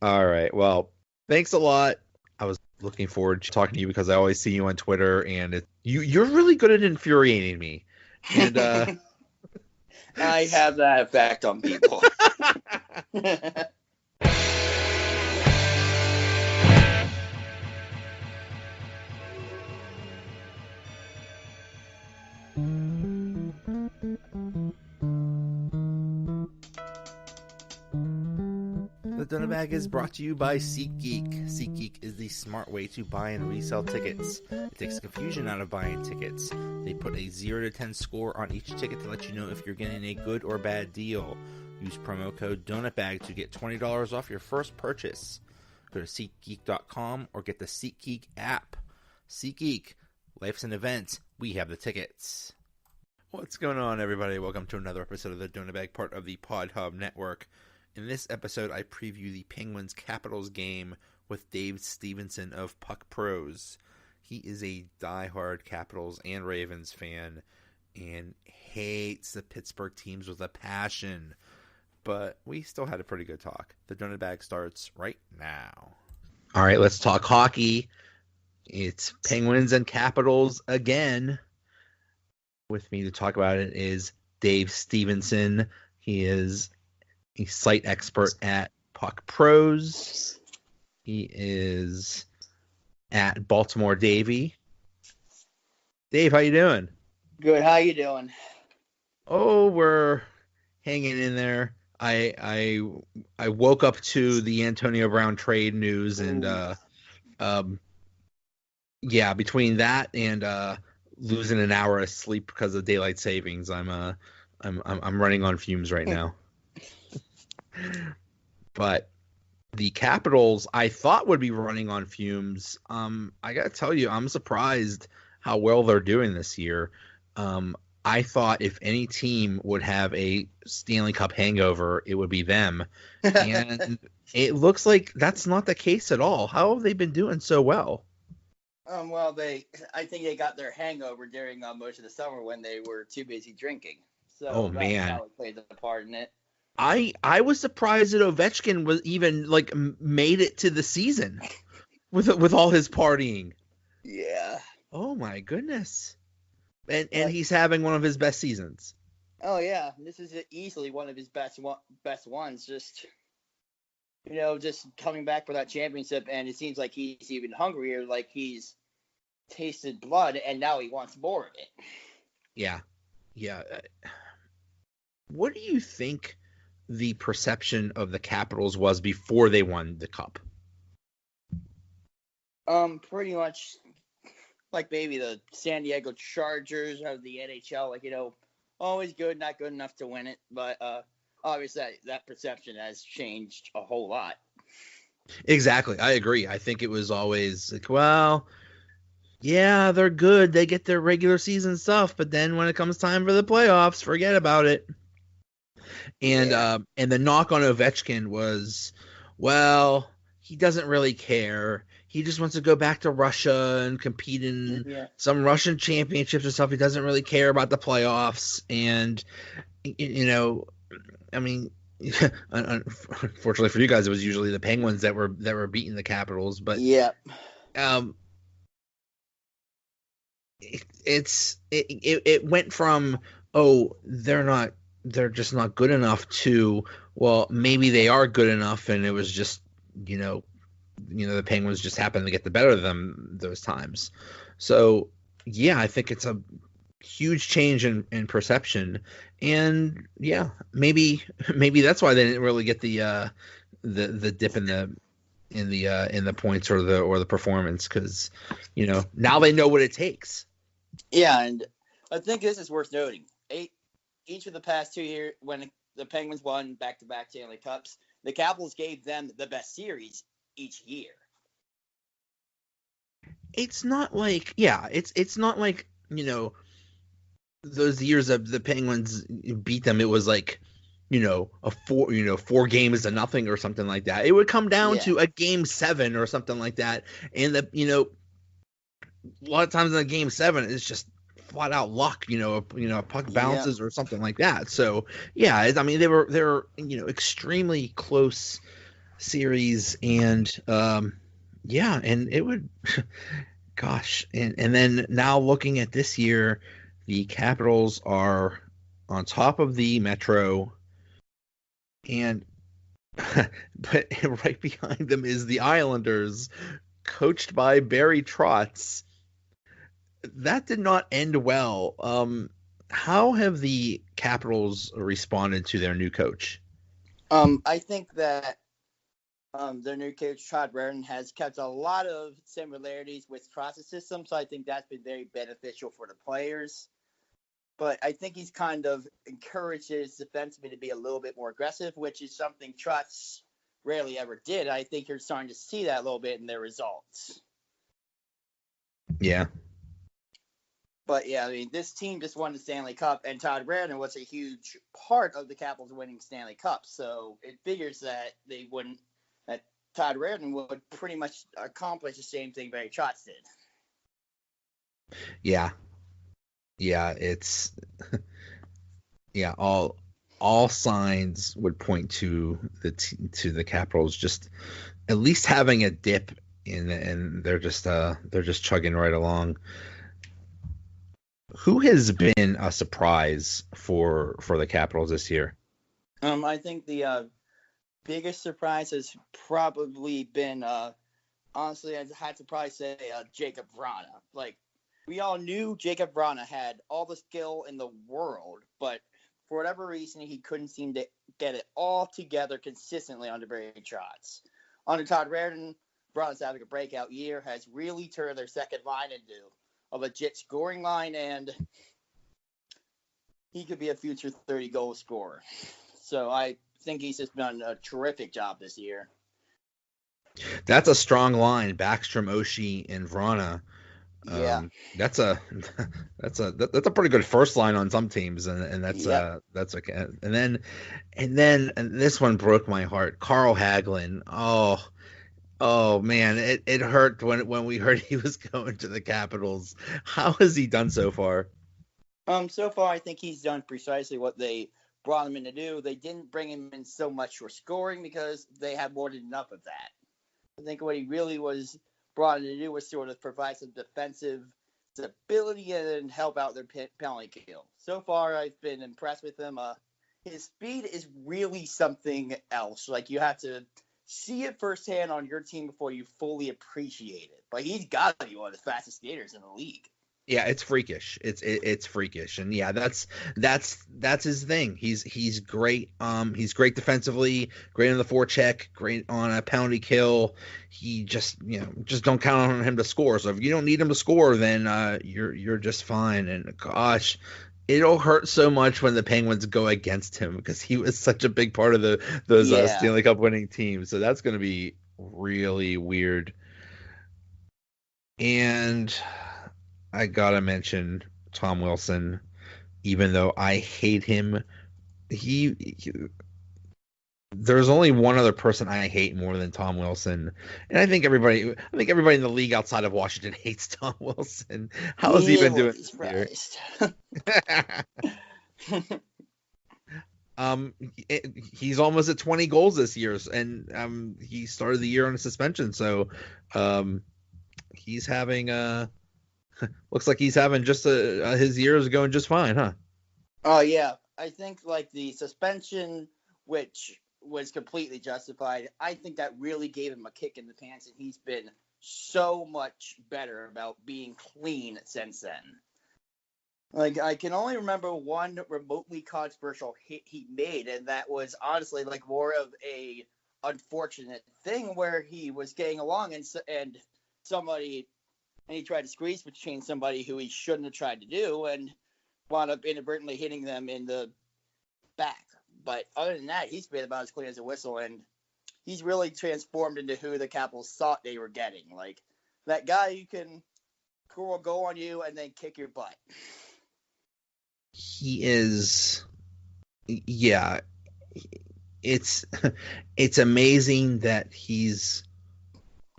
All right. Well, thanks a lot. I was looking forward to talking to you because I always see you on Twitter, and you're really good at infuriating me. And I have that effect on people. The Donut Bag is brought to you by SeatGeek. SeatGeek is the smart way to buy and resell tickets. It takes the confusion out of buying tickets. They put a 0 to 10 score on each ticket to let you know if you're getting a good or bad deal. Use promo code DonutBag to get $20 off your first purchase. Go to SeatGeek.com or get the SeatGeek app. SeatGeek, life's an event. We have the tickets. What's going on, everybody? Welcome to another episode of the Donut Bag, part of the Pod Hub Network. In this episode, I preview the Penguins-Capitals game with Dave Stevenson of Puck Prose. He is a diehard Capitals and Ravens fan and hates the Pittsburgh teams with a passion. But we still had a pretty good talk. The Donut Bag starts right now. all right, let's talk hockey. It's Penguins and Capitals again. With me to talk about it is Dave Stevenson. He is a site expert at Puck Prose. He is at Baltimore Davy. Dave, how you doing? Good. How you doing? Oh, we're hanging in there. I woke up to the Antonio Brown trade news, and between that and losing an hour of sleep because of daylight savings, I'm running on fumes right now. But the Capitals, I thought would be running on fumes. I gotta tell you, I'm surprised how well they're doing this year. I thought if any team would have a Stanley Cup hangover, it would be them. And it looks like that's not the case at all. How have they been doing so well? Well, I think they got their hangover during most of the summer when they were too busy drinking. So man, probably played a part in it. I was surprised that Ovechkin was even made it to the season with all his partying. Yeah. Oh my goodness. And he's having one of his best seasons. Oh yeah, this is easily one of his best ones. Just just coming back for that championship, and it seems like he's even hungrier. Like he's tasted blood, and now he wants more of it. Yeah. What do you think the perception of the Capitals was before they won the Cup? Pretty much like maybe the San Diego Chargers of the NHL. Always good, not good enough to win it. But obviously that perception has changed a whole lot. Exactly. I agree. I think it was always like, well, yeah, they're good. They get their regular season stuff. But then when it comes time for the playoffs, forget about it. And the knock on Ovechkin was, well, he doesn't really care. He just wants to go back to Russia and compete in some Russian championships and stuff. He doesn't really care about the playoffs. And, I mean, unfortunately for you guys, it was usually the Penguins that were beating the Capitals. But it went from, oh, they're just not good enough to, well, maybe they are good enough, and it was just the Penguins just happened to get the better of them those times. So yeah, I think it's a huge change in perception, and yeah, maybe that's why they didn't really get the dip in the points or the performance, because now they know what it takes. Yeah, and I think this is worth noting. Each of the past 2 years, when the Penguins won back-to-back Stanley Cups, the Capitals gave them the best series each year. It's not like, it's not like, those years of the Penguins beat them, it was like, a 4 games to nothing or something like that. It would come down to a game 7 or something like that. And a lot of times in a game 7, it's just flat out luck, a puck bounces or something like that. So yeah, I mean, they were extremely close series, and yeah, and it would, gosh, and then now looking at this year, the Capitals are on top of the Metro, and but right behind them is the Islanders, coached by Barry Trotz. That did not end well. How have the Capitals responded to their new coach? I think that their new coach Todd Reardon has kept a lot of similarities with Trotz's system, so I think that's been very beneficial for the players. But I think he's kind of encouraged his defensemen to be a little bit more aggressive, which is something Trotz rarely ever did. I think you're starting to see that a little bit in their results. Yeah. But yeah, I mean, this team just won the Stanley Cup, and Todd Reardon was a huge part of the Capitals winning Stanley Cup. So it figures that that Todd Reardon would pretty much accomplish the same thing Barry Trotz did. Yeah. Yeah, it's yeah, all signs would point to the Capitals just at least having a dip and they're just chugging right along. Who has been a surprise for the Capitals this year? I think the biggest surprise has probably been honestly, I had to probably say Jacob Vrana. Like, we all knew Jacob Vrana had all the skill in the world, but for whatever reason, he couldn't seem to get it all together consistently under Barry Trotz. Under Todd Reardon, Vrana's having a breakout year, has really turned their second line into a legit scoring line, and he could be a future 30-goal scorer. So I think he's just done a terrific job this year. That's a strong line, Backstrom, Oshie, and Vrana. Yeah, that's a pretty good first line on some teams, and that's okay. And then this one broke my heart. Carl Hagelin. Oh man, it hurt when we heard he was going to the Capitals. How has he done so far? So far I think he's done precisely what they brought him in to do. They didn't bring him in so much for scoring because they had more than enough of that. I think what he really was brought in to do was sort of provide some defensive stability and help out their penalty kill. So far, I've been impressed with him. His speed is really something else. Like, you have to see it firsthand on your team before you fully appreciate it. But he's got to be one of the fastest skaters in the league. Yeah, it's freakish. It's freakish, and yeah, that's his thing. He's great. He's great defensively, great on the forecheck, great on a penalty kill. He just don't count on him to score. So if you don't need him to score, then you're just fine. And gosh, it'll hurt so much when the Penguins go against him because he was such a big part of those Stanley Cup winning teams. So that's going to be really weird. And I gotta mention Tom Wilson, even though I hate him. There's only one other person I hate more than Tom Wilson, and I think everybody in the league outside of Washington hates Tom Wilson. How has he been doing this year? He's almost at 20 goals this year, and he started the year on a suspension, so he's having looks like he's having just his year is going just fine, huh? Oh yeah, I think like the suspension, which was completely justified, I think that really gave him a kick in the pants, and he's been so much better about being clean since then. Like, I can only remember one remotely controversial hit he made, and that was honestly like more of a unfortunate thing where he was getting along and he tried to squeeze between somebody who he shouldn't have tried to do and wound up inadvertently hitting them in the back. But other than that, he's been about as clean as a whistle, and he's really transformed into who the Capitals thought they were getting. Like, that guy who can score a goal on you and then kick your butt. He is, yeah. It's amazing that he's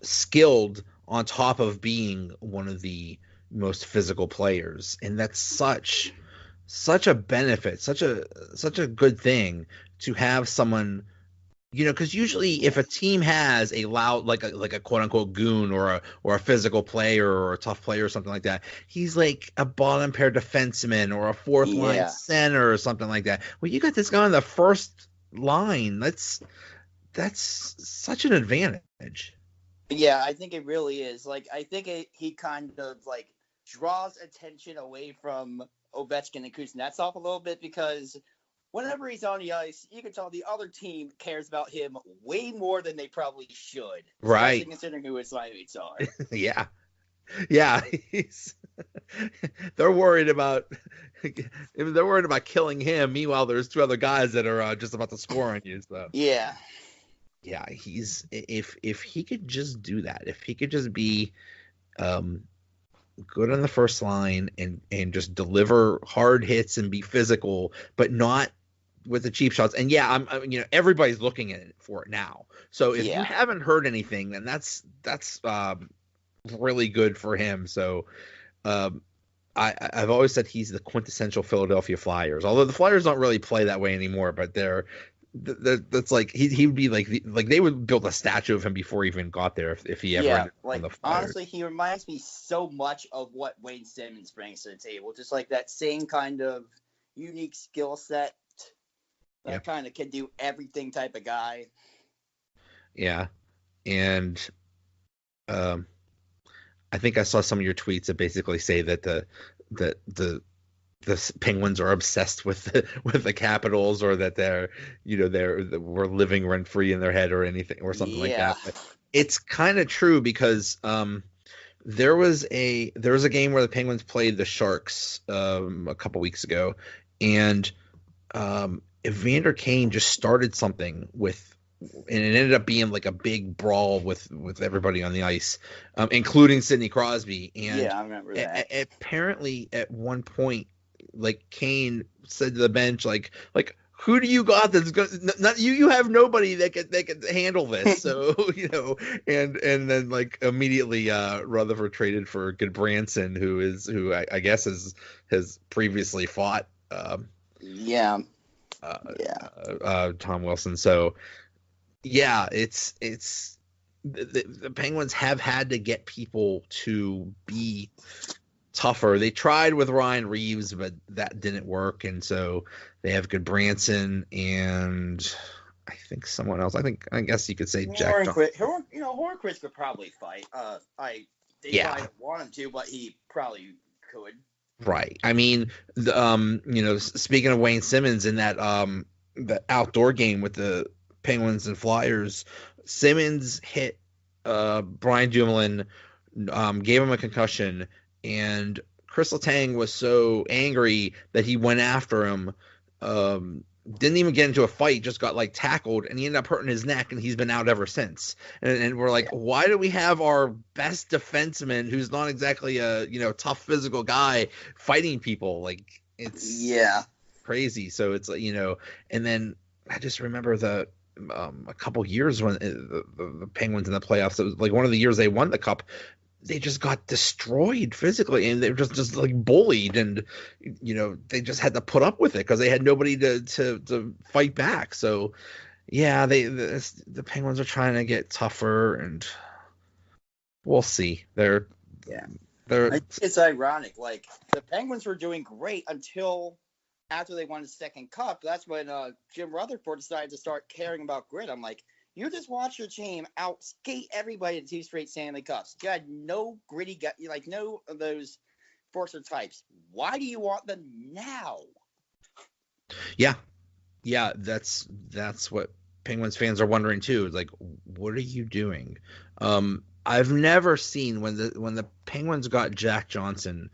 skilled on top of being one of the most physical players, and that's such a benefit, such a good thing to have someone, because usually if a team has a loud, like a quote unquote goon or a physical player or a tough player or something like that, he's like a bottom pair defenseman or a fourth line center or something like that. Well, you got this guy on the first line. That's such an advantage. Yeah, I think it really is. Like, I think he kind of like draws attention away from Ovechkin and Kuznetsov a little bit, because whenever he's on the ice, you can tell the other team cares about him way more than they probably should. Right. Especially considering who his teammates are. Yeah. Yeah. They're worried about killing him. Meanwhile, there's two other guys that are just about to score on you. So. Yeah. Yeah, if he could just do that, if he could just be good on the first line and just deliver hard hits and be physical, but not with the cheap shots. And yeah, I'm everybody's looking at it for it now. So if you haven't heard anything, then that's really good for him. So I've always said he's the quintessential Philadelphia Flyers, although the Flyers don't really play that way anymore. But that's like he would be like they would build a statue of him before he even got there if he ever ended on the Flyers. Honestly, he reminds me so much of what Wayne Simmons brings to the table, just like that same kind of unique skill set, that kind of can do everything type of guy. Yeah, and I think I saw some of your tweets that basically say that the Penguins are obsessed with the Capitals, or that we're living rent free in their head or anything or something like that. But it's kind of true, because there was a game where the Penguins played the Sharks a couple weeks ago, and Evander Kane just started something and it ended up being like a big brawl with everybody on the ice, including Sidney Crosby. And I remember that. Apparently, at one point, like Kane said to the bench, like who do you got that's going? Not you. You have nobody that can handle this. So and then like immediately, Rutherford traded for Goodbranson, who I guess has previously fought. Tom Wilson. So yeah, it's the Penguins have had to get people to be tougher. They tried with Ryan Reeves, but that didn't work, and so they have Goodbranson and I think someone else. I guess you could say Jack Hornquist could probably fight. Probably don't want him to, but he probably could. Right. I mean, speaking of Wayne Simmons, in that outdoor game with the Penguins and Flyers, Simmons hit Brian Dumoulin, gave him a concussion, and Chris Letang was so angry that he went after him. Didn't even get into a fight, just got like tackled, and he ended up hurting his neck, and he's been out ever since. And we're like, why do we have our best defenseman, who's not exactly a tough physical guy, fighting people? Like, it's crazy. So it's like, and then I just remember a couple years when the Penguins in the playoffs, it was like one of the years they won the cup, they just got destroyed physically, and they were just like bullied, and they just had to put up with it because they had nobody to fight back. So yeah, the Penguins are trying to get tougher, and we'll see. It's ironic. Like, the Penguins were doing great until after they won the second cup. That's when Jim Rutherford decided to start caring about grit. I'm like, you just watch your team outskate everybody in 2 straight Stanley Cups. You had no gritty, no of those forcer types. Why do you want them now? Yeah, that's what Penguins fans are wondering too. It's like, what are you doing? I've never seen when the Penguins got Jack Johnson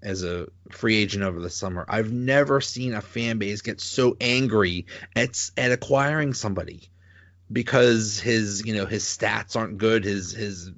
as a free agent over the summer. I've never seen a fan base get so angry at acquiring somebody, because his stats aren't good, his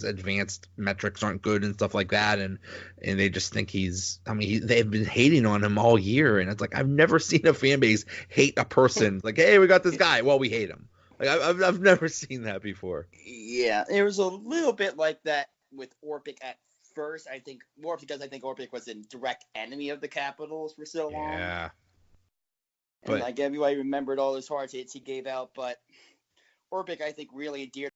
advanced metrics aren't good and stuff like that, and they just think they've been hating on him all year, and it's like, I've never seen a fan base hate a person like, hey, we got this guy, well, we hate him. Like, I've never seen that before. Yeah, it was a little bit like that with Orpik at first. I think more because I think Orpik was a direct enemy of the Capitals for so long. Yeah. And like everybody remembered all those hard hits he gave out, but Orpik, I think, really endeared